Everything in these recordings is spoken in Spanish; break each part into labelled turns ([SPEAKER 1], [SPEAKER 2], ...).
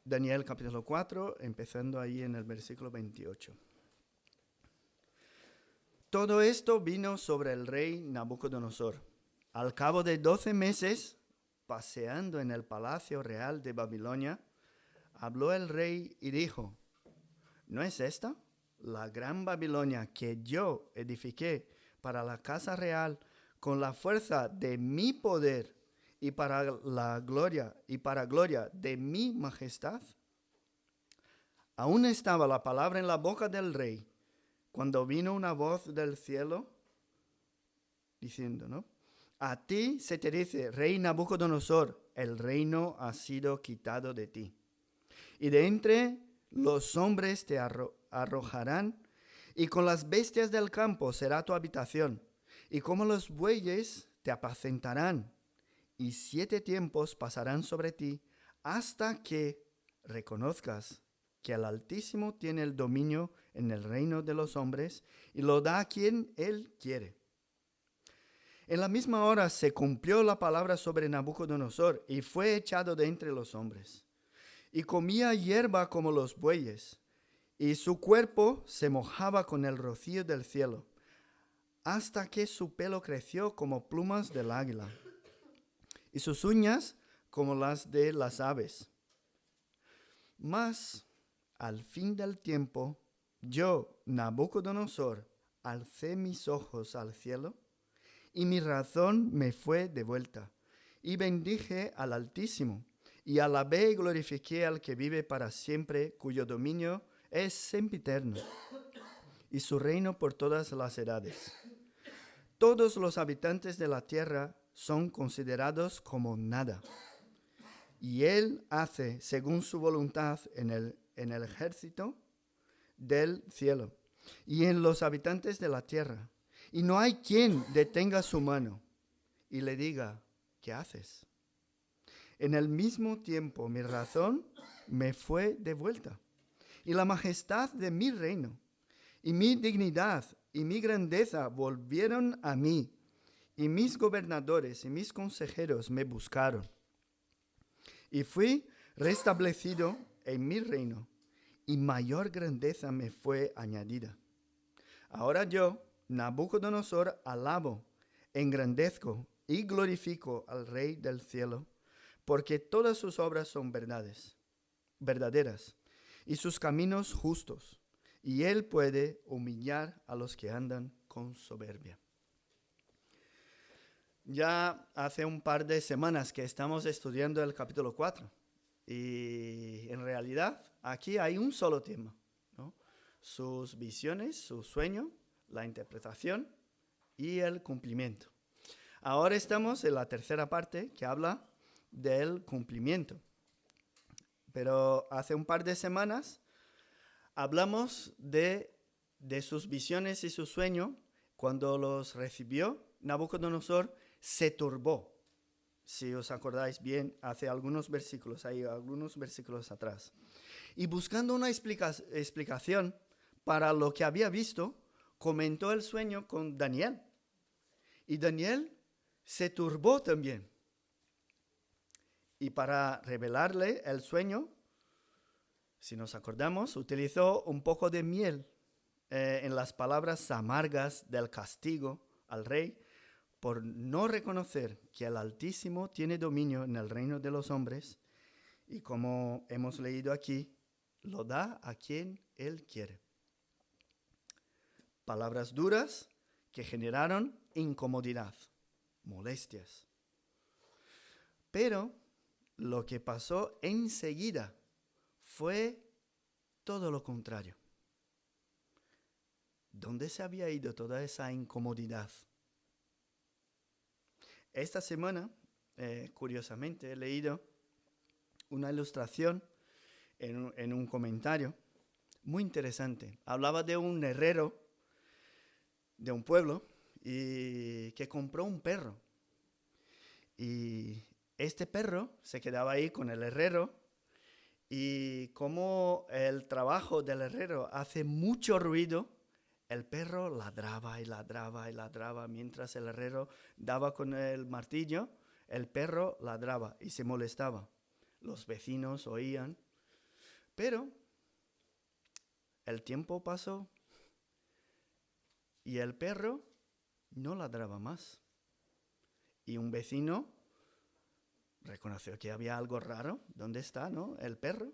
[SPEAKER 1] Daniel capítulo 4, empezando ahí en el versículo 28. Todo esto vino sobre el rey Nabucodonosor. Al cabo de 12 meses, paseando en el palacio real de Babilonia, habló el rey y dijo: ¿No es esta la gran Babilonia que yo edifiqué para la casa real con la fuerza de mi poder y para la gloria de mi majestad? Aún estaba la palabra en la boca del rey cuando vino una voz del cielo diciendo, ¿no? A ti se te dice, rey Nabucodonosor, el reino ha sido quitado de ti. Y de entre los hombres te arrojarán, y con las bestias del campo será tu habitación, y como los bueyes te apacentarán, y 7 tiempos pasarán sobre ti, hasta que reconozcas que el Altísimo tiene el dominio en el reino de los hombres, y lo da a quien Él quiere. En la misma hora se cumplió la palabra sobre Nabucodonosor, y fue echado de entre los hombres. Y comía hierba como los bueyes, y su cuerpo se mojaba con el rocío del cielo, hasta que su pelo creció como plumas del águila, y sus uñas como las de las aves. Mas, al fin del tiempo, yo, Nabucodonosor, alcé mis ojos al cielo, y mi razón me fue devuelta, y bendije al Altísimo, y alabé y glorifiqué al que vive para siempre, cuyo dominio es sempiterno, y su reino por todas las edades. Todos los habitantes de la tierra son considerados como nada, y él hace según su voluntad en el ejército del cielo y en los habitantes de la tierra. Y no hay quien detenga su mano y le diga, ¿qué haces? En el mismo tiempo mi razón me fue devuelta, y la majestad de mi reino, y mi dignidad y mi grandeza volvieron a mí, y mis gobernadores y mis consejeros me buscaron. Y fui restablecido en mi reino, y mayor grandeza me fue añadida. Ahora yo, Nabucodonosor, alabo, engrandezco y glorifico al Rey del cielo, porque todas sus obras son verdaderas, y sus caminos justos, y él puede humillar a los que andan con soberbia. Ya hace un par de semanas que estamos estudiando el capítulo 4, y en realidad aquí hay un solo tema, ¿no? Sus visiones, su sueño, la interpretación y el cumplimiento. Ahora estamos en la tercera parte que habla del cumplimiento. Pero hace un par de semanas hablamos de sus visiones y su sueño. Cuando los recibió, Nabucodonosor se turbó. Si os acordáis bien, hace algunos versículos atrás. Y buscando una explicación para lo que había visto, comentó el sueño con Daniel. Y Daniel se turbó también. Y para revelarle el sueño, si nos acordamos, utilizó un poco de miel en las palabras amargas del castigo al rey por no reconocer que el Altísimo tiene dominio en el reino de los hombres, y como hemos leído aquí, lo da a quien él quiere. Palabras duras que generaron incomodidad, molestias. Pero lo que pasó enseguida fue todo lo contrario. ¿Dónde se había ido toda esa incomodidad? Esta semana, curiosamente, he leído una ilustración en un comentario muy interesante. Hablaba de un herrero de un pueblo y que compró un perro. Y este perro se quedaba ahí con el herrero, y como el trabajo del herrero hace mucho ruido, el perro ladraba y ladraba y ladraba. Mientras el herrero daba con el martillo, el perro ladraba y se molestaba. Los vecinos oían Pero el tiempo pasó y el perro no ladraba más. Y un vecino reconoció que había algo raro. ¿Dónde está, no? El perro.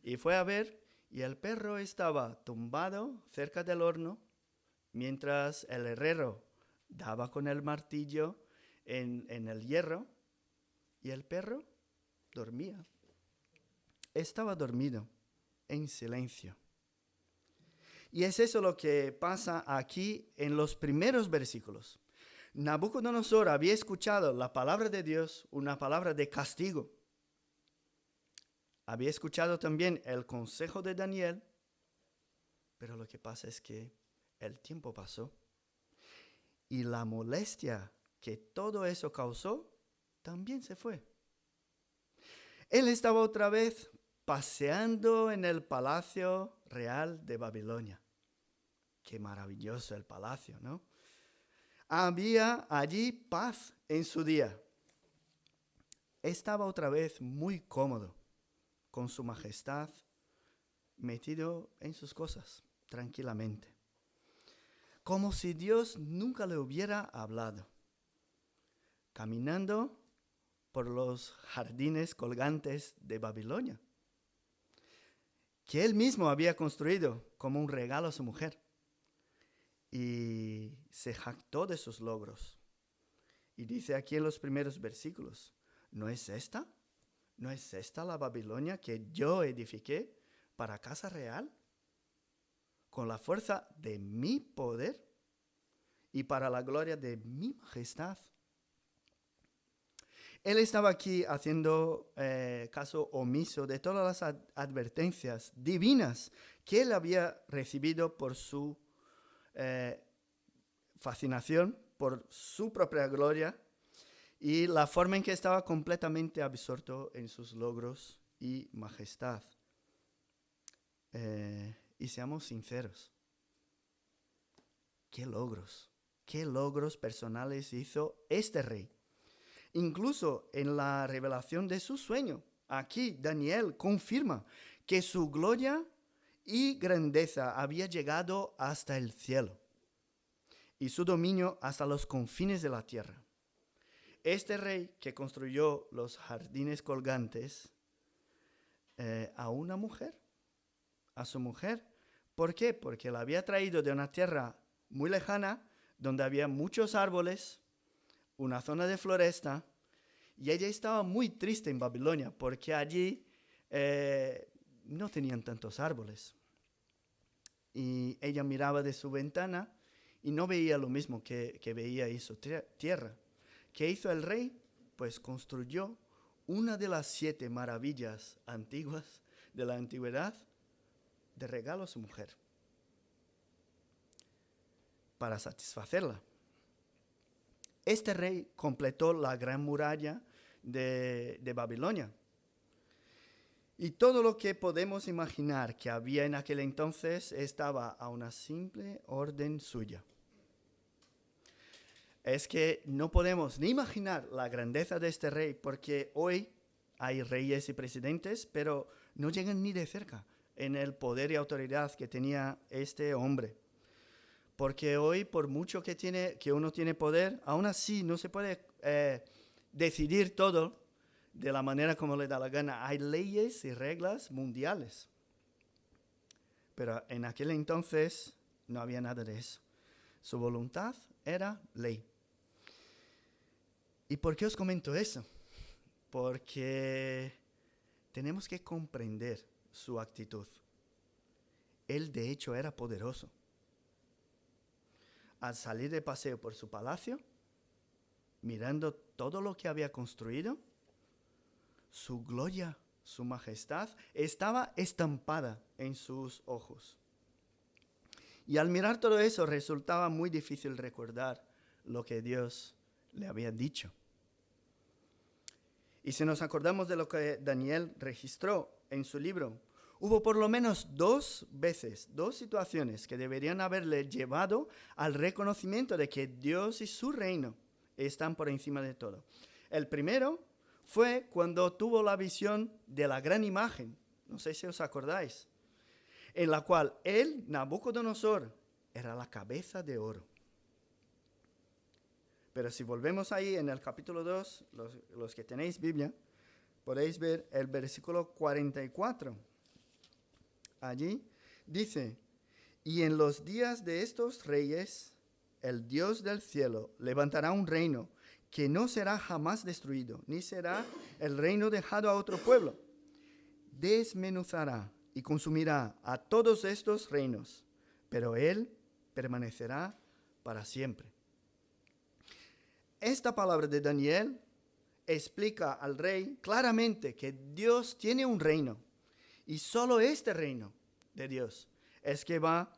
[SPEAKER 1] Y fue a ver, y el perro estaba tumbado cerca del horno, mientras el herrero daba con el martillo en el hierro, y el perro dormía. Estaba dormido, en silencio. Y es eso lo que pasa aquí en los primeros versículos. Nabucodonosor había escuchado la palabra de Dios, una palabra de castigo. Había escuchado también el consejo de Daniel, pero lo que pasa es que el tiempo pasó y la molestia que todo eso causó también se fue. Él estaba otra vez paseando en el palacio real de Babilonia. Qué maravilloso el palacio, ¿no? Había allí paz en su día. Estaba otra vez muy cómodo, con su majestad, metido en sus cosas, tranquilamente. Como si Dios nunca le hubiera hablado. Caminando por los jardines colgantes de Babilonia, que él mismo había construido como un regalo a su mujer. Y se jactó de sus logros. Y dice aquí en los primeros versículos, ¿no es esta la Babilonia que yo edifiqué para casa real? Con la fuerza de mi poder y para la gloria de mi majestad. Él estaba aquí haciendo caso omiso de todas las advertencias divinas que él había recibido por su fascinación, por su propia gloria y la forma en que estaba completamente absorto en sus logros y majestad. Y seamos sinceros, ¿qué logros personales hizo este rey? Incluso en la revelación de su sueño, aquí Daniel confirma que su gloria y grandeza había llegado hasta el cielo y su dominio hasta los confines de la tierra. Este rey que construyó los jardines colgantes a una mujer, a su mujer. ¿Por qué? Porque la había traído de una tierra muy lejana, donde había muchos árboles, una zona de floresta, y ella estaba muy triste en Babilonia, porque allí no tenían tantos árboles. Y ella miraba de su ventana y no veía lo mismo que veía ahí su tierra. ¿Qué hizo el rey? Pues construyó una de las 7 maravillas antiguas de la antigüedad de regalo a su mujer para satisfacerla. Este rey completó la gran muralla de Babilonia. Y todo lo que podemos imaginar que había en aquel entonces estaba a una simple orden suya. Es que no podemos ni imaginar la grandeza de este rey, porque hoy hay reyes y presidentes, pero no llegan ni de cerca en el poder y autoridad que tenía este hombre. Porque hoy, por mucho que uno tiene poder, aún así no se puede decidir todo de la manera como le da la gana. Hay leyes y reglas mundiales. Pero en aquel entonces no había nada de eso. Su voluntad era ley. ¿Y por qué os comento eso? Porque tenemos que comprender su actitud. Él de hecho era poderoso. Al salir de paseo por su palacio, mirando todo lo que había construido, su gloria, su majestad, estaba estampada en sus ojos. Y al mirar todo eso resultaba muy difícil recordar lo que Dios le había dicho. Y si nos acordamos de lo que Daniel registró en su libro, hubo por lo menos 2 veces, 2 situaciones que deberían haberle llevado al reconocimiento de que Dios y su reino están por encima de todo. El primero fue cuando tuvo la visión de la gran imagen no sé si os acordáis, en la cual él, Nabucodonosor, era la cabeza de oro. Pero si volvemos ahí en el capítulo 2, los que tenéis Biblia, podéis ver el versículo 44. Allí dice, y en los días de estos reyes, el Dios del cielo levantará un reino que no será jamás destruido, ni será el reino dejado a otro pueblo. Desmenuzará y consumirá a todos estos reinos, pero él permanecerá para siempre. Esta palabra de Daniel explica al rey claramente que Dios tiene un reino y solo este reino de Dios es que va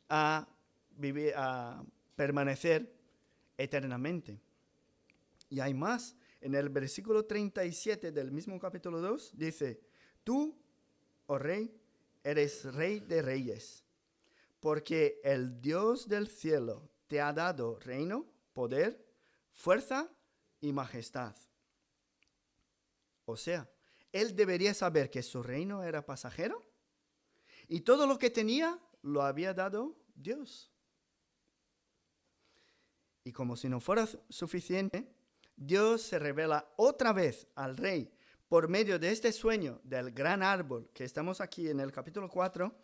[SPEAKER 1] a vivir, a permanecer eternamente. Y hay más. En el versículo 37 del mismo capítulo 2 dice, tú, oh rey, eres rey de reyes, porque el Dios del cielo te ha dado reino, poder, fuerza y majestad. O sea, él debería saber que su reino era pasajero y todo lo que tenía lo había dado Dios. Y como si no fuera suficiente, Dios se revela otra vez al rey por medio de este sueño del gran árbol que estamos aquí en el capítulo 4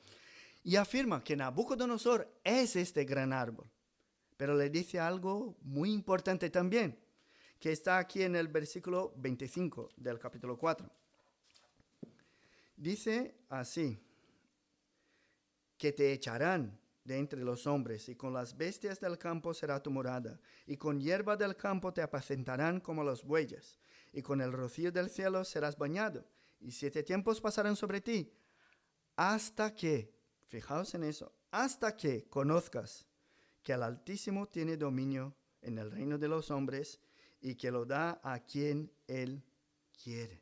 [SPEAKER 1] y afirma que Nabucodonosor es este gran árbol. Pero le dice algo muy importante también, que está aquí en el versículo 25 del capítulo 4. Dice así, que te echarán de entre los hombres, y con las bestias del campo será tu morada, y con hierba del campo te apacentarán como los bueyes, y con el rocío del cielo serás bañado, y 7 tiempos pasarán sobre ti, hasta que, fijaos en eso, hasta que conozcas que el Altísimo tiene dominio en el reino de los hombres, y que lo da a quien Él quiere.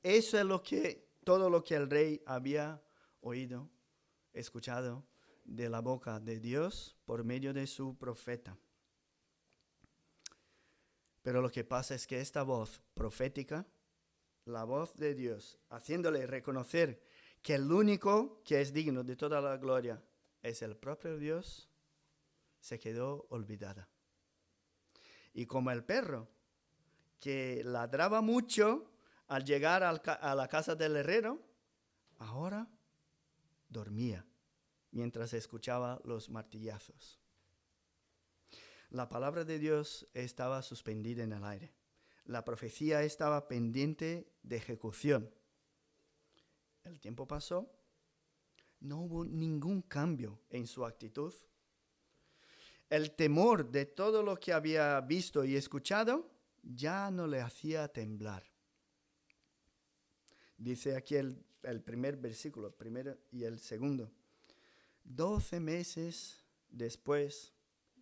[SPEAKER 1] Eso es todo lo que el rey había oído, escuchado de la boca de Dios por medio de su profeta. Pero lo que pasa es que esta voz profética, la voz de Dios, haciéndole reconocer que el único que es digno de toda la gloria es el propio Dios, se quedó olvidada. Y como el perro que ladraba mucho al llegar a la casa del herrero, ahora dormía mientras escuchaba los martillazos. La palabra de Dios estaba suspendida en el aire. La profecía estaba pendiente de ejecución. El tiempo pasó. No hubo ningún cambio en su actitud. El temor de todo lo que había visto y escuchado ya no le hacía temblar. Dice aquí el primer versículo, el primero y el segundo. 12 meses después,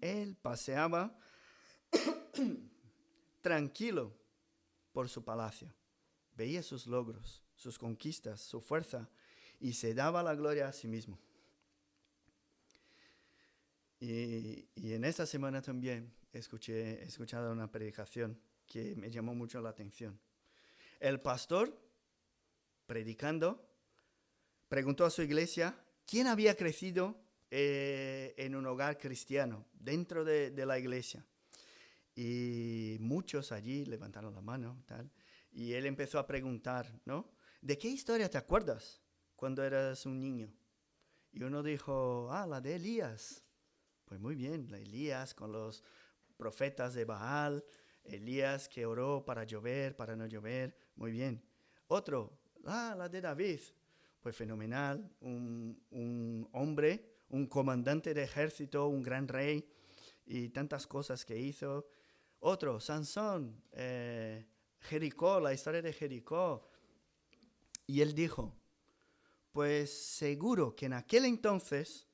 [SPEAKER 1] él paseaba tranquilo por su palacio. Veía sus logros, sus conquistas, su fuerza y se daba la gloria a sí mismo. Y en esta semana también he escuchado una predicación que me llamó mucho la atención. El pastor, predicando, preguntó a su iglesia quién había crecido en un hogar cristiano dentro de la iglesia. Y muchos allí levantaron la mano, tal, y él empezó a preguntar, ¿no? ¿De qué historia te acuerdas cuando eras un niño? Y uno dijo, la de Elías. Pues muy bien, la Elías con los profetas de Baal, Elías que oró para llover, para no llover, muy bien. Otro, la de David. Pues fenomenal, un hombre, un comandante de ejército, un gran rey y tantas cosas que hizo. Otro, Sansón, Jericó, la historia de Jericó. Y él dijo, pues seguro que en aquel entonces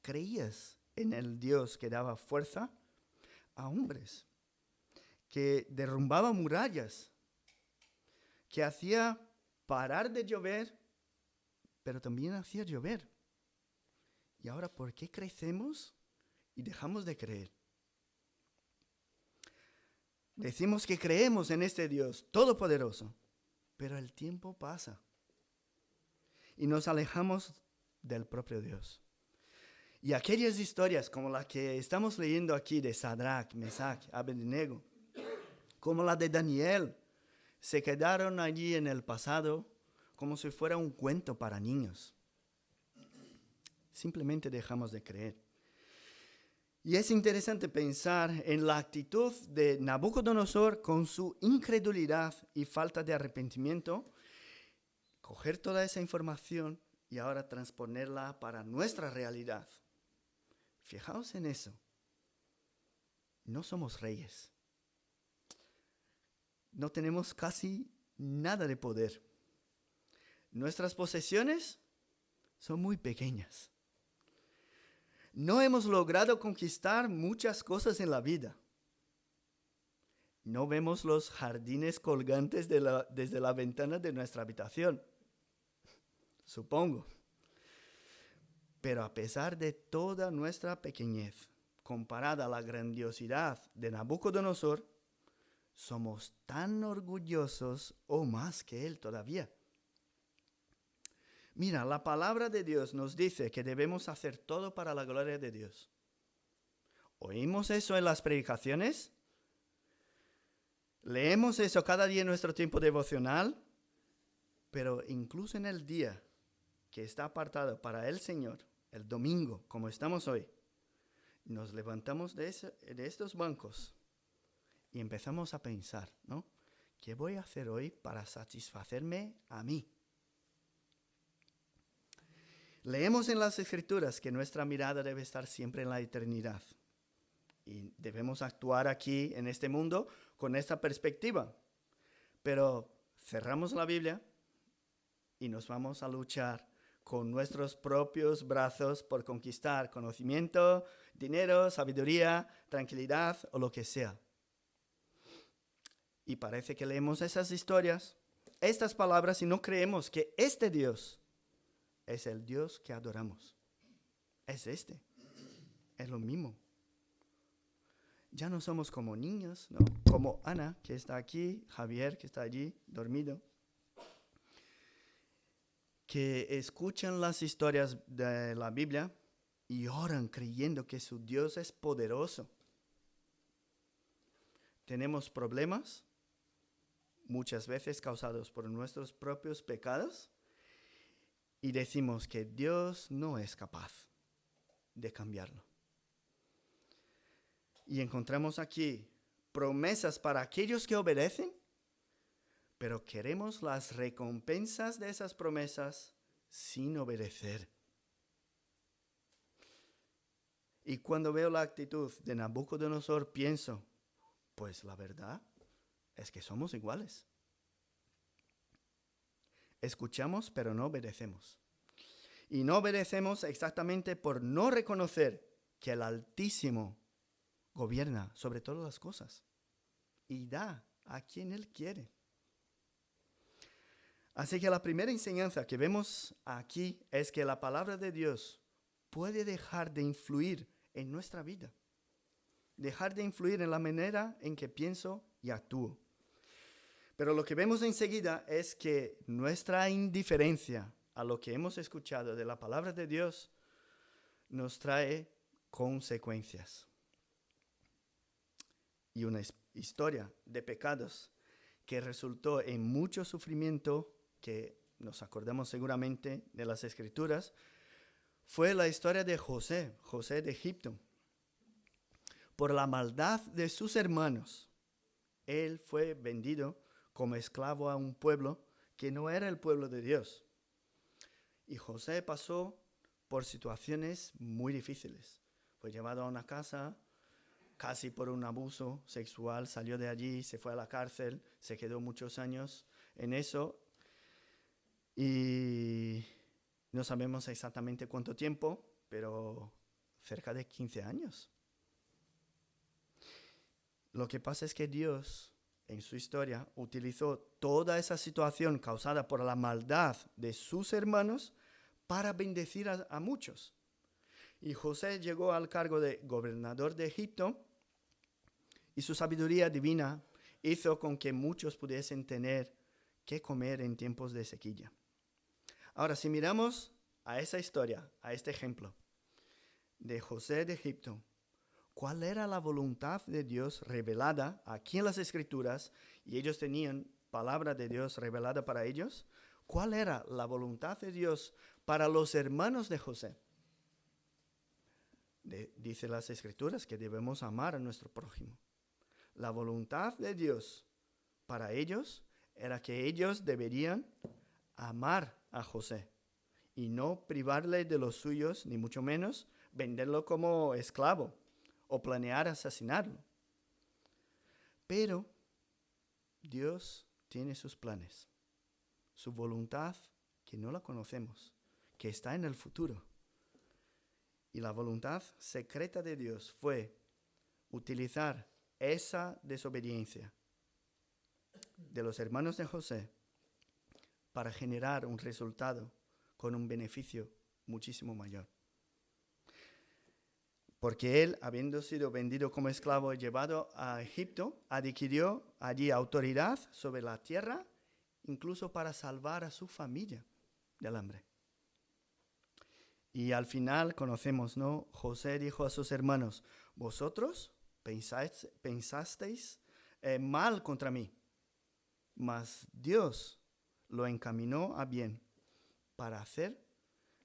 [SPEAKER 1] creías en el Dios que daba fuerza a hombres, que derrumbaba murallas, que hacía parar de llover, pero también hacía llover. Y ahora, ¿por qué crecemos y dejamos de creer? Decimos que creemos en este Dios todopoderoso, pero el tiempo pasa y nos alejamos del propio Dios. Y aquellas historias como la que estamos leyendo aquí de Sadrach, Mesach, Abednego, como la de Daniel, se quedaron allí en el pasado como si fuera un cuento para niños. Simplemente dejamos de creer. Y es interesante pensar en la actitud de Nabucodonosor con su incredulidad y falta de arrepentimiento, coger toda esa información y ahora transponerla para nuestra realidad. Fijaos en eso. No somos reyes. No tenemos casi nada de poder. Nuestras posesiones son muy pequeñas. No hemos logrado conquistar muchas cosas en la vida. No vemos los jardines colgantes desde la ventana de nuestra habitación. Supongo. Pero a pesar de toda nuestra pequeñez, comparada a la grandiosidad de Nabucodonosor, somos tan orgullosos o más que él todavía. Mira, la palabra de Dios nos dice que debemos hacer todo para la gloria de Dios. ¿Oímos eso en las predicaciones? ¿Leemos eso cada día en nuestro tiempo devocional? Pero incluso en el día que está apartado para el Señor, el domingo, como estamos hoy, nos levantamos de estos bancos y empezamos a pensar, ¿no? ¿Qué voy a hacer hoy para satisfacerme a mí? Leemos en las Escrituras que nuestra mirada debe estar siempre en la eternidad. Y debemos actuar aquí, en este mundo, con esta perspectiva. Pero cerramos la Biblia y nos vamos a luchar con nuestros propios brazos por conquistar conocimiento, dinero, sabiduría, tranquilidad o lo que sea. Y parece que leemos esas historias, estas palabras y no creemos que este Dios es el Dios que adoramos. Es es lo mismo. Ya no somos como niños, ¿no? Como Ana, que está aquí, Javier, que está allí, dormido, que escuchan las historias de la Biblia y oran creyendo que su Dios es poderoso. Tenemos problemas, muchas veces causados por nuestros propios pecados, y decimos que Dios no es capaz de cambiarlo. Y encontramos aquí promesas para aquellos que obedecen, pero queremos las recompensas de esas promesas sin obedecer. Y cuando veo la actitud de Nabucodonosor, pienso, pues la verdad es que somos iguales. Escuchamos, pero no obedecemos. Y no obedecemos exactamente por no reconocer que el Altísimo gobierna sobre todas las cosas y da a quien Él quiere. Así que la primera enseñanza que vemos aquí es que la palabra de Dios puede dejar de influir en nuestra vida, dejar de influir en la manera en que pienso y actúo. Pero lo que vemos enseguida es que nuestra indiferencia a lo que hemos escuchado de la palabra de Dios nos trae consecuencias. Y una historia de pecados que resultó en mucho sufrimiento, que nos acordamos seguramente de las Escrituras, fue la historia de José de Egipto. Por la maldad de sus hermanos, él fue vendido como esclavo a un pueblo que no era el pueblo de Dios. Y José pasó por situaciones muy difíciles. Fue llevado a una casa casi por un abuso sexual, salió de allí, se fue a la cárcel, se quedó muchos años en eso y no sabemos exactamente cuánto tiempo, pero cerca de 15 años. Lo que pasa es que Dios, en su historia, utilizó toda esa situación causada por la maldad de sus hermanos para bendecir a muchos. Y José llegó al cargo de gobernador de Egipto y su sabiduría divina hizo con que muchos pudiesen tener que comer en tiempos de sequía. Ahora, si miramos a esa historia, a este ejemplo de José de Egipto, ¿cuál era la voluntad de Dios revelada aquí en las Escrituras? Y ellos tenían palabra de Dios revelada para ellos. ¿Cuál era la voluntad de Dios para los hermanos de José? Dice las Escrituras que debemos amar a nuestro prójimo. La voluntad de Dios para ellos era que ellos deberían amar a José y no privarle de los suyos, ni mucho menos venderlo como esclavo o planear asesinarlo. Pero Dios tiene sus planes, su voluntad que no la conocemos, que está en el futuro. Y la voluntad secreta de Dios fue utilizar esa desobediencia de los hermanos de José para generar un resultado con un beneficio muchísimo mayor. Porque él, habiendo sido vendido como esclavo y llevado a Egipto, adquirió allí autoridad sobre la tierra, incluso para salvar a su familia del hambre. Y al final conocemos, ¿no? José dijo a sus hermanos: vosotros pensasteis mal contra mí, mas Dios lo encaminó a bien para hacer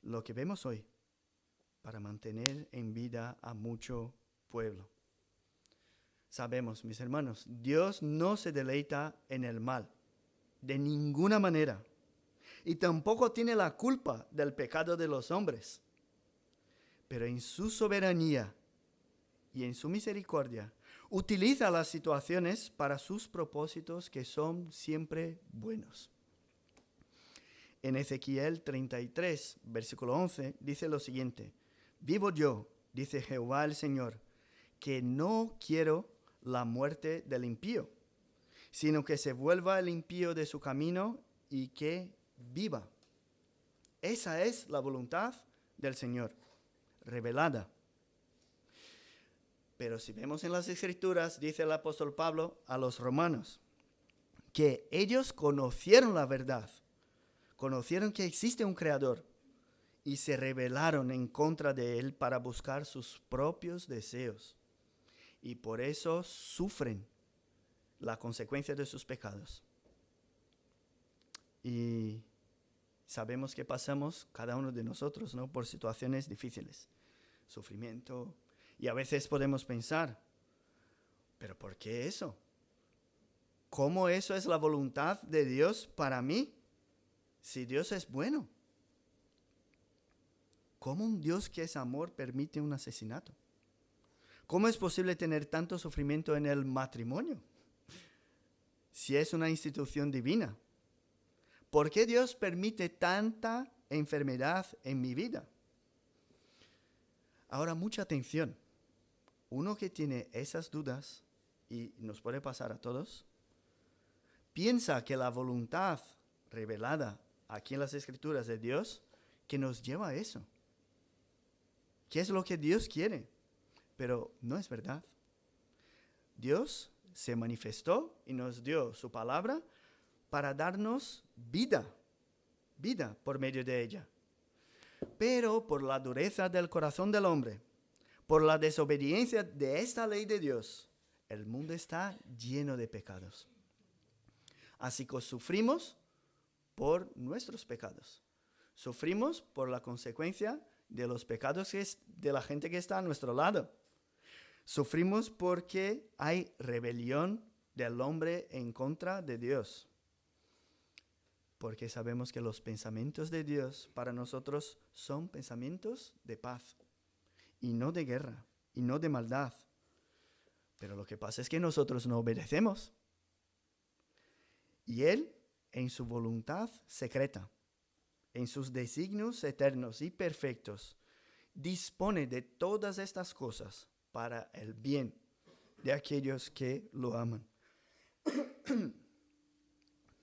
[SPEAKER 1] lo que vemos hoy, para mantener en vida a mucho pueblo. Sabemos, mis hermanos, Dios no se deleita en el mal, de ninguna manera. Y tampoco tiene la culpa del pecado de los hombres. Pero en su soberanía y en su misericordia, utiliza las situaciones para sus propósitos que son siempre buenos. En Ezequiel 33, versículo 11, dice lo siguiente: vivo yo, dice Jehová el Señor, que no quiero la muerte del impío, sino que se vuelva el impío de su camino y que viva. Esa es la voluntad del Señor, revelada. Pero si vemos en las Escrituras, dice el apóstol Pablo a los romanos, que ellos conocieron la verdad, conocieron que existe un Creador y se rebelaron en contra de Él para buscar sus propios deseos. Y por eso sufren la consecuencia de sus pecados. Y sabemos que pasamos, cada uno de nosotros, ¿no?, por situaciones difíciles, sufrimiento. Y a veces podemos pensar, ¿pero por qué eso? ¿Cómo eso es la voluntad de Dios para mí? Si Dios es bueno. ¿Cómo un Dios que es amor permite un asesinato? ¿Cómo es posible tener tanto sufrimiento en el matrimonio si es una institución divina? ¿Por qué Dios permite tanta enfermedad en mi vida? Ahora, mucha atención. Uno que tiene esas dudas, y nos puede pasar a todos, piensa que la voluntad revelada aquí en las Escrituras de Dios, que nos lleva a eso. ¿Qué es lo que Dios quiere? Pero no es verdad. Dios se manifestó y nos dio su palabra para darnos vida por medio de ella. Pero por la dureza del corazón del hombre, por la desobediencia de esta ley de Dios, el mundo está lleno de pecados. Así que sufrimos por nuestros pecados. Sufrimos por la consecuencia de los pecados de la gente que está a nuestro lado. Sufrimos porque hay rebelión del hombre en contra de Dios. Porque sabemos que los pensamientos de Dios para nosotros son pensamientos de paz y no de guerra y no de maldad. Pero lo que pasa es que nosotros no obedecemos. Y Él, en su voluntad secreta, en sus designios eternos y perfectos, dispone de todas estas cosas para el bien de aquellos que lo aman.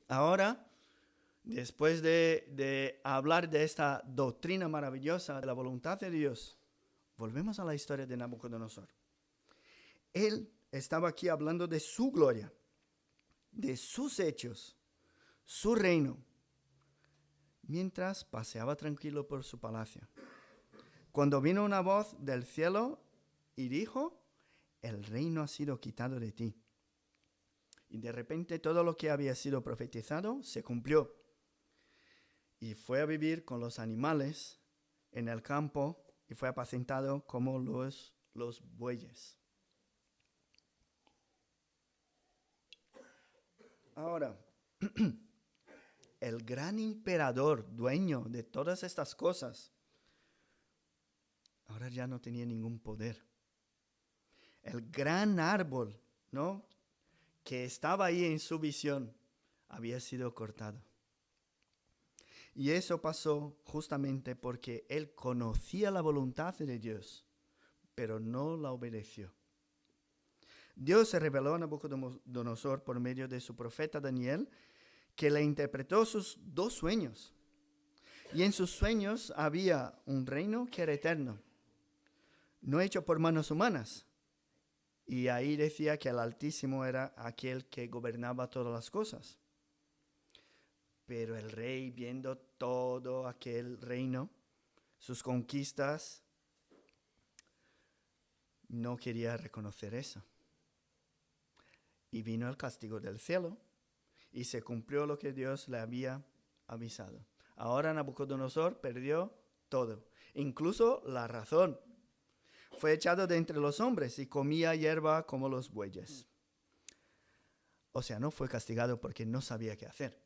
[SPEAKER 1] Ahora, después de hablar de esta doctrina maravillosa de la voluntad de Dios, volvemos a la historia de Nabucodonosor. Él estaba aquí hablando de su gloria, de sus hechos, su reino. mientras paseaba tranquilo por su palacio. Cuando vino una voz del cielo y dijo: el reino ha sido quitado de ti. Y de repente todo lo que había sido profetizado se cumplió. Y fue a vivir con los animales en el campo y fue apacentado como los bueyes. Ahora, el gran emperador, dueño de todas estas cosas, ahora ya no tenía ningún poder. El gran árbol, ¿no?, que estaba ahí en su visión, había sido cortado. Y eso pasó justamente porque él conocía la voluntad de Dios, pero no la obedeció. Dios se reveló a Nabucodonosor por medio de su profeta Daniel, que le interpretó sus 2 sueños. Y en sus sueños había un reino que era eterno, no hecho por manos humanas. Y ahí decía que el Altísimo era aquel que gobernaba todas las cosas. Pero el rey, viendo todo aquel reino, sus conquistas, no quería reconocer eso. Y vino el castigo del cielo y se cumplió lo que Dios le había avisado. Ahora Nabucodonosor perdió todo, incluso la razón. Fue echado de entre los hombres y comía hierba como los bueyes. O sea, no fue castigado porque no sabía qué hacer.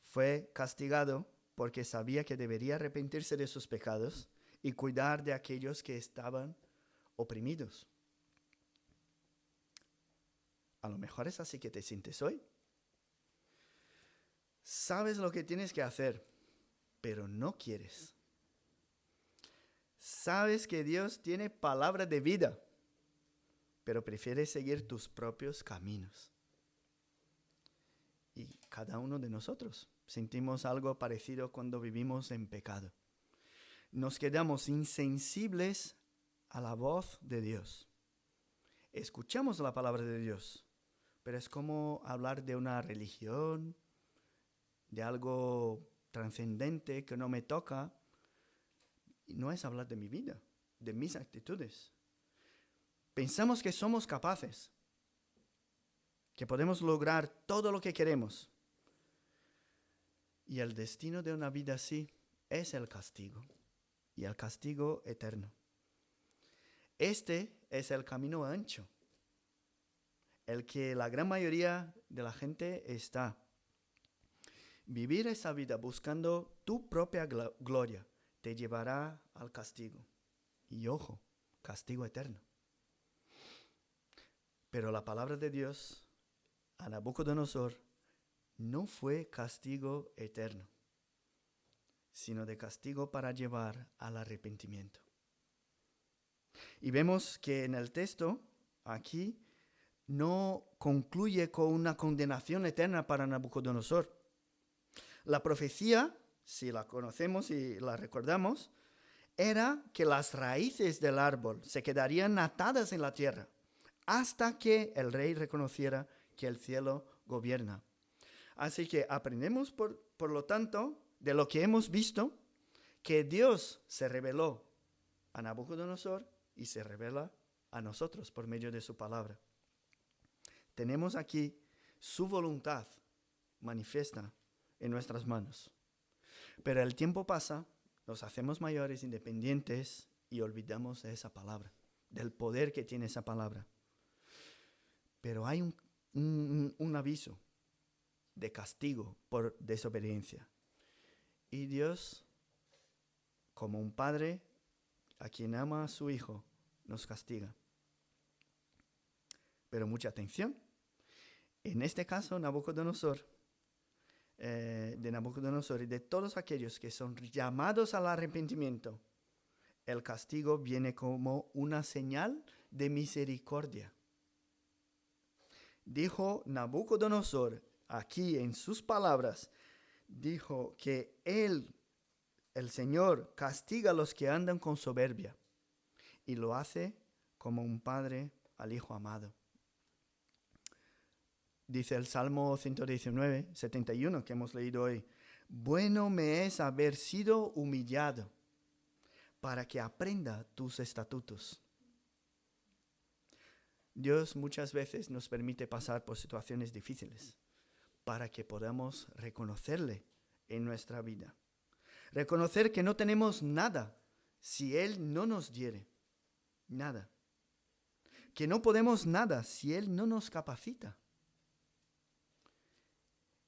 [SPEAKER 1] Fue castigado porque sabía que debería arrepentirse de sus pecados y cuidar de aquellos que estaban oprimidos. A lo mejor es así que te sientes hoy. Sabes lo que tienes que hacer, pero no quieres. Sabes que Dios tiene palabra de vida, pero prefieres seguir tus propios caminos. Y cada uno de nosotros sentimos algo parecido cuando vivimos en pecado. Nos quedamos insensibles a la voz de Dios. Escuchamos la palabra de Dios, pero es como hablar de una religión, de algo trascendente que no me toca. Y no es hablar de mi vida, de mis actitudes. Pensamos que somos capaces, que podemos lograr todo lo que queremos. Y el destino de una vida así es el castigo, y el castigo eterno. Este es el camino ancho, el que la gran mayoría de la gente está. Vivir esa vida buscando tu propia gloria te llevará al castigo. Y ojo, castigo eterno. Pero la palabra de Dios a Nabucodonosor no fue castigo eterno, sino de castigo para llevar al arrepentimiento. Y vemos que en el texto, aquí, no concluye con una condenación eterna para Nabucodonosor. La profecía, si la conocemos y la recordamos, era que las raíces del árbol se quedarían atadas en la tierra hasta que el rey reconociera que el cielo gobierna. Así que aprendemos, por lo tanto, de lo que hemos visto, que Dios se reveló a Nabucodonosor y se revela a nosotros por medio de su palabra. Tenemos aquí su voluntad manifiesta en nuestras manos. Pero el tiempo pasa, nos hacemos mayores, independientes y olvidamos de esa palabra, del poder que tiene esa palabra. Pero hay un aviso de castigo por desobediencia. Y Dios, como un padre a quien ama a su hijo, nos castiga. Pero mucha atención. En este caso, Nabucodonosor y de todos aquellos que son llamados al arrepentimiento, el castigo viene como una señal de misericordia. Dijo Nabucodonosor, aquí en sus palabras, dijo que el Señor, castiga a los que andan con soberbia y lo hace como un padre al hijo amado. Dice el Salmo 119, 71, que hemos leído hoy: Bueno me es haber sido humillado para que aprenda tus estatutos. Dios muchas veces nos permite pasar por situaciones difíciles para que podamos reconocerle en nuestra vida. Reconocer que no tenemos nada si Él no nos diere nada. Que no podemos nada si Él no nos capacita.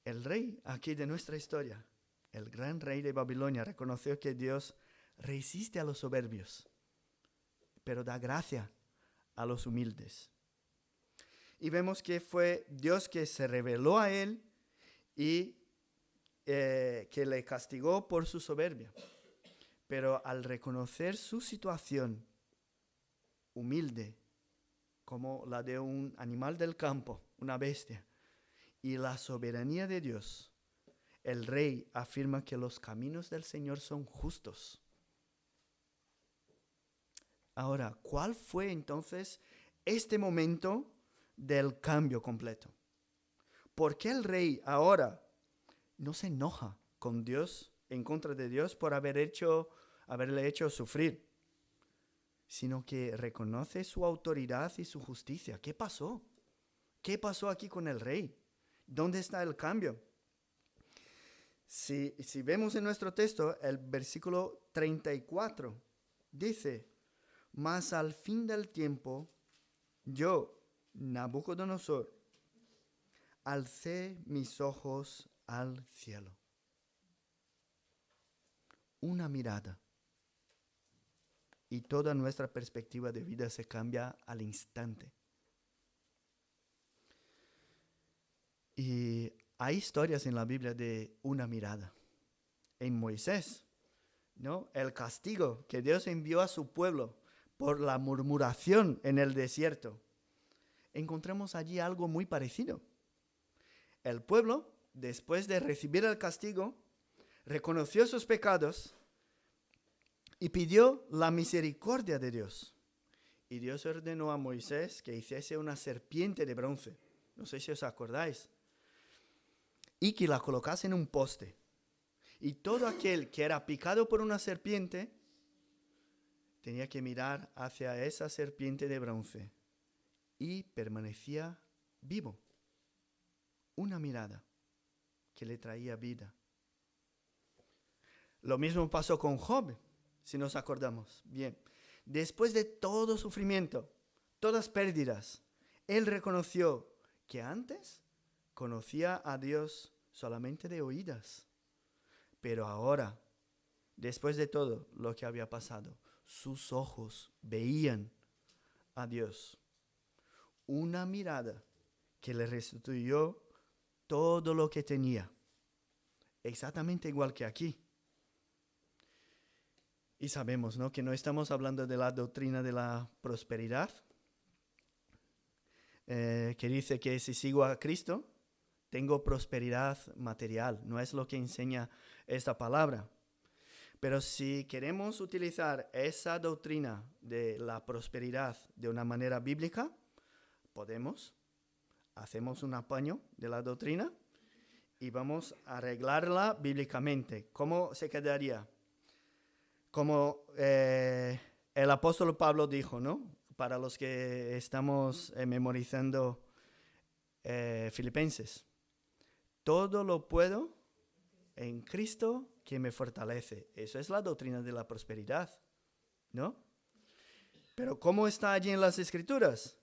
[SPEAKER 1] El rey aquí de nuestra historia, el gran rey de Babilonia, reconoció que Dios resiste a los soberbios, pero da gracia a los humildes. Y vemos que fue Dios que se reveló a él y que le castigó por su soberbia. Pero al reconocer su situación humilde, como la de un animal del campo, una bestia, y la soberanía de Dios, el rey afirma que los caminos del Señor son justos. Ahora, ¿cuál fue entonces este momento del cambio completo? ¿Por qué el rey ahora no se enoja con Dios, en contra de Dios, por haberle hecho sufrir, sino que reconoce su autoridad y su justicia? ¿Qué pasó? ¿Qué pasó aquí con el rey? ¿Dónde está el cambio? Si vemos en nuestro texto, el versículo 34 dice: mas al fin del tiempo, yo, Nabucodonosor, alcé mis ojos al cielo. Una mirada. Y toda nuestra perspectiva de vida se cambia al instante. Y hay historias en la Biblia de una mirada. En Moisés, ¿no? El castigo que Dios envió a su pueblo por la murmuración en el desierto. Encontramos allí algo muy parecido. El pueblo, después de recibir el castigo, reconoció sus pecados y pidió la misericordia de Dios. Y Dios ordenó a Moisés que hiciese una serpiente de bronce. No sé si os acordáis. Y que la colocase en un poste. Y todo aquel que era picado por una serpiente tenía que mirar hacia esa serpiente de bronce. Y permanecía vivo. Una mirada que le traía vida. Lo mismo pasó con Job, si nos acordamos. Bien, después de todo sufrimiento, todas pérdidas, él reconoció que antes conocía a Dios solamente de oídas. Pero ahora, después de todo lo que había pasado, sus ojos veían a Dios. Una mirada que le restituyó todo lo que tenía. Exactamente igual que aquí. Y sabemos, ¿no?, que no estamos hablando de la doctrina de la prosperidad, que dice que si sigo a Cristo, tengo prosperidad material. No es lo que enseña esta palabra. Pero si queremos utilizar esa doctrina de la prosperidad de una manera bíblica, podemos. Hacemos un apaño de la doctrina y vamos a arreglarla bíblicamente. ¿Cómo se quedaría? Como el apóstol Pablo dijo, ¿no? Para los que estamos memorizando Filipenses. Todo lo puedo en Cristo que me fortalece. Eso es la doctrina de la prosperidad, ¿no? Pero ¿cómo está allí en las Escrituras?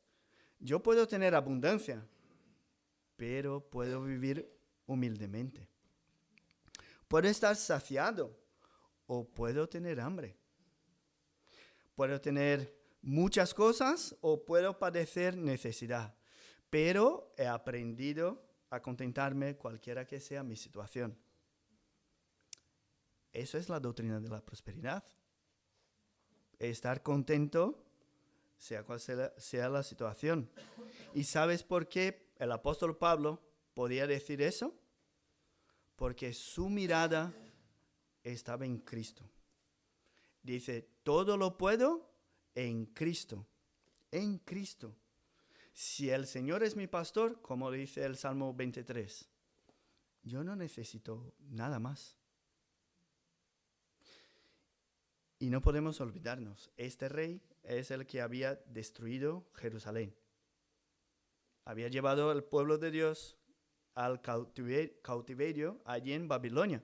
[SPEAKER 1] Yo puedo tener abundancia, pero puedo vivir humildemente. Puedo estar saciado o puedo tener hambre. Puedo tener muchas cosas o puedo padecer necesidad. Pero he aprendido a contentarme cualquiera que sea mi situación. Eso es la doctrina de la prosperidad. Estar contento, sea cual sea la situación. ¿Y sabes por qué el apóstol Pablo podía decir eso? Porque su mirada estaba en Cristo. Dice, todo lo puedo en Cristo. En Cristo. Si el Señor es mi pastor, como dice el Salmo 23, yo no necesito nada más. Y no podemos olvidarnos, este rey es el que había destruido Jerusalén. Había llevado al pueblo de Dios al cautiverio allí en Babilonia.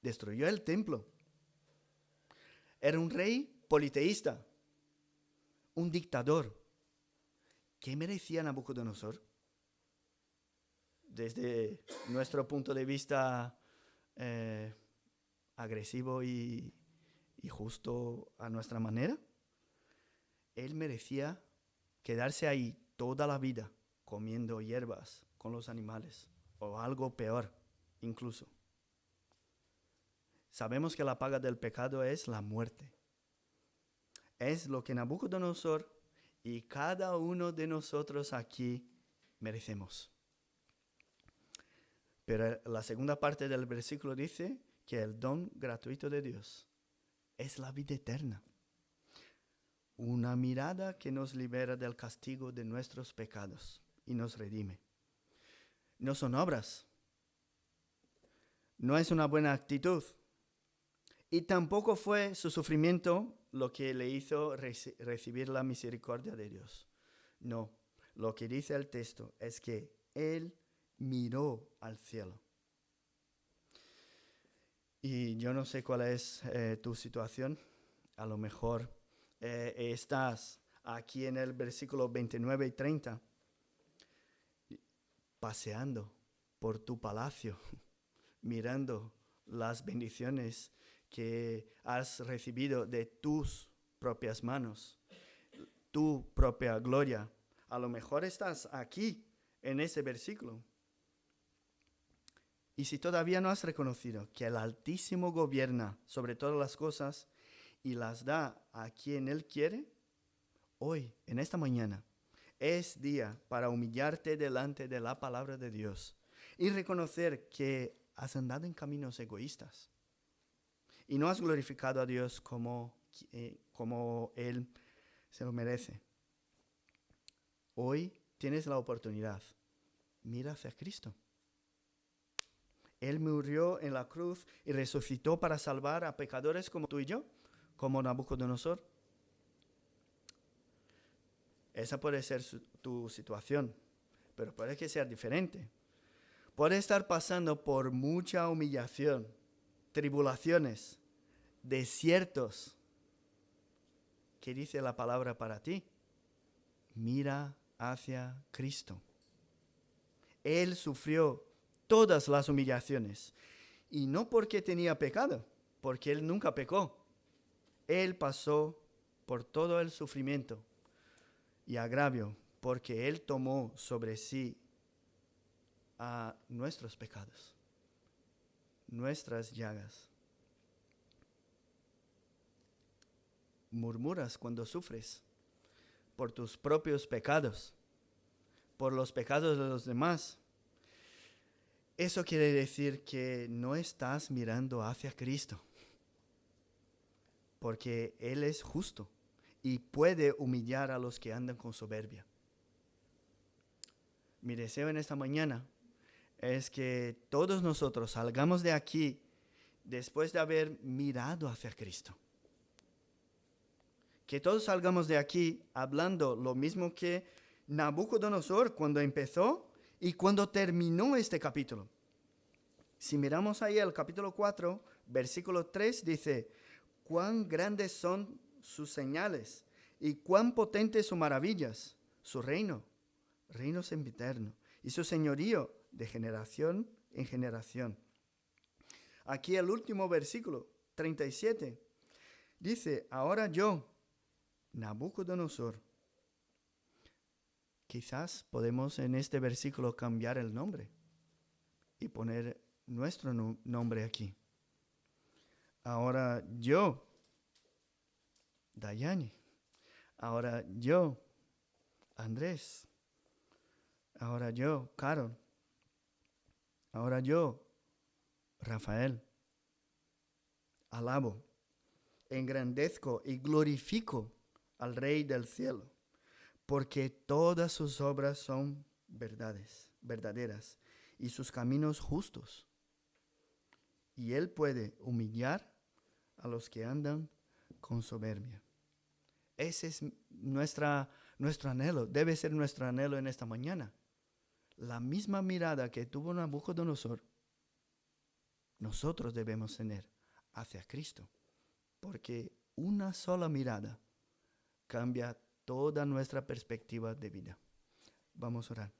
[SPEAKER 1] Destruyó el templo. Era un rey politeísta, un dictador. ¿Qué merecía Nabucodonosor? Desde nuestro punto de vista agresivo y justo a nuestra manera, él merecía quedarse ahí toda la vida comiendo hierbas con los animales, o algo peor incluso. Sabemos que la paga del pecado es la muerte. Es lo que Nabucodonosor y cada uno de nosotros aquí merecemos. Pero la segunda parte del versículo dice que el don gratuito de Dios es la vida eterna. Una mirada que nos libera del castigo de nuestros pecados y nos redime. No son obras. No es una buena actitud. Y tampoco fue su sufrimiento lo que le hizo recibir la misericordia de Dios. No, lo que dice el texto es que él miró al cielo. Y yo no sé cuál es tu situación. A lo mejor estás aquí en el versículo 29 y 30, paseando por tu palacio, mirando las bendiciones que has recibido de tus propias manos, tu propia gloria. A lo mejor estás aquí en ese versículo. Y si todavía no has reconocido que el Altísimo gobierna sobre todas las cosas y las da a quien Él quiere, hoy, en esta mañana, es día para humillarte delante de la palabra de Dios y reconocer que has andado en caminos egoístas y no has glorificado a Dios como Él se lo merece. Hoy tienes la oportunidad. Mira hacia Cristo. Él murió en la cruz y resucitó para salvar a pecadores como tú y yo, como Nabucodonosor. Esa puede ser tu situación, pero puede que sea diferente. Puedes estar pasando por mucha humillación, tribulaciones, desiertos. ¿Qué dice la palabra para ti? Mira hacia Cristo. Él sufrió todas las humillaciones. Y no porque tenía pecado, porque Él nunca pecó. Él pasó por todo el sufrimiento y agravio, porque Él tomó sobre sí a nuestros pecados, nuestras llagas. Murmuras cuando sufres por tus propios pecados, por los pecados de los demás. Eso quiere decir que no estás mirando hacia Cristo, porque Él es justo y puede humillar a los que andan con soberbia. Mi deseo en esta mañana es que todos nosotros salgamos de aquí después de haber mirado hacia Cristo. Que todos salgamos de aquí hablando lo mismo que Nabucodonosor cuando empezó y cuando terminó este capítulo. Si miramos ahí el capítulo 4, versículo 3 dice: cuán grandes son sus señales y cuán potentes sus maravillas, su reino sempiterno, y su señorío de generación en generación. Aquí el último versículo, 37, dice: ahora yo, Nabucodonosor. Quizás podemos en este versículo cambiar el nombre y poner nuestro nombre aquí. Ahora yo, Dayani. Ahora yo, Andrés. Ahora yo, Carol. Ahora yo, Rafael. Alabo, engrandezco y glorifico al Rey del cielo, porque todas sus obras son verdaderas y sus caminos justos. Y Él puede humillar a los que andan con soberbia. Ese es nuestro anhelo, debe ser nuestro anhelo en esta mañana. La misma mirada que tuvo Nabucodonosor, nosotros debemos tener hacia Cristo. Porque una sola mirada cambia toda nuestra perspectiva de vida. Vamos a orar.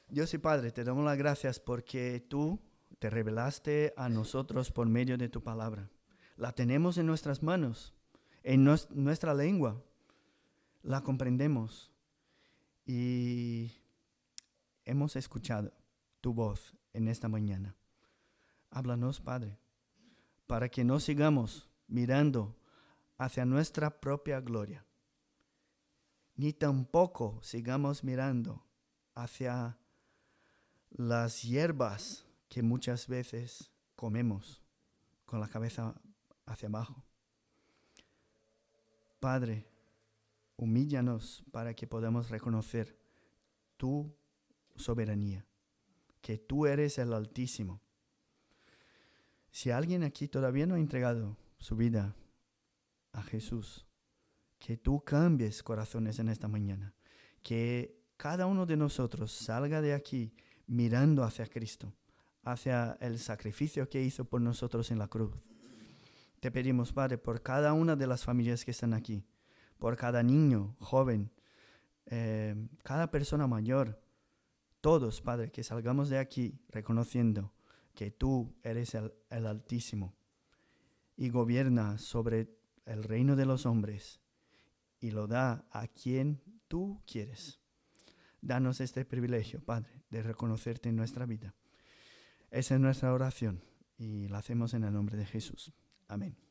[SPEAKER 1] Dios y Padre, te damos las gracias porque tú te revelaste a nosotros por medio de tu palabra. La tenemos en nuestras manos, en nuestra lengua. La comprendemos y hemos escuchado tu voz en esta mañana. Háblanos, Padre, para que no sigamos mirando hacia nuestra propia gloria, ni tampoco sigamos mirando hacia las hierbas que muchas veces comemos con la cabeza hacia abajo. Padre, humíllanos para que podamos reconocer tu soberanía, que tú eres el Altísimo. Si alguien aquí todavía no ha entregado su vida a Jesús, que tú cambies corazones en esta mañana, que cada uno de nosotros salga de aquí mirando hacia Cristo, hacia el sacrificio que hizo por nosotros en la cruz. Te pedimos, Padre, por cada una de las familias que están aquí, por cada niño, joven, cada persona mayor, todos, Padre, que salgamos de aquí reconociendo que tú eres el Altísimo y gobierna sobre el reino de los hombres y lo da a quien tú quieres. Danos este privilegio, Padre, de reconocerte en nuestra vida. Esa es nuestra oración y la hacemos en el nombre de Jesús. Amén.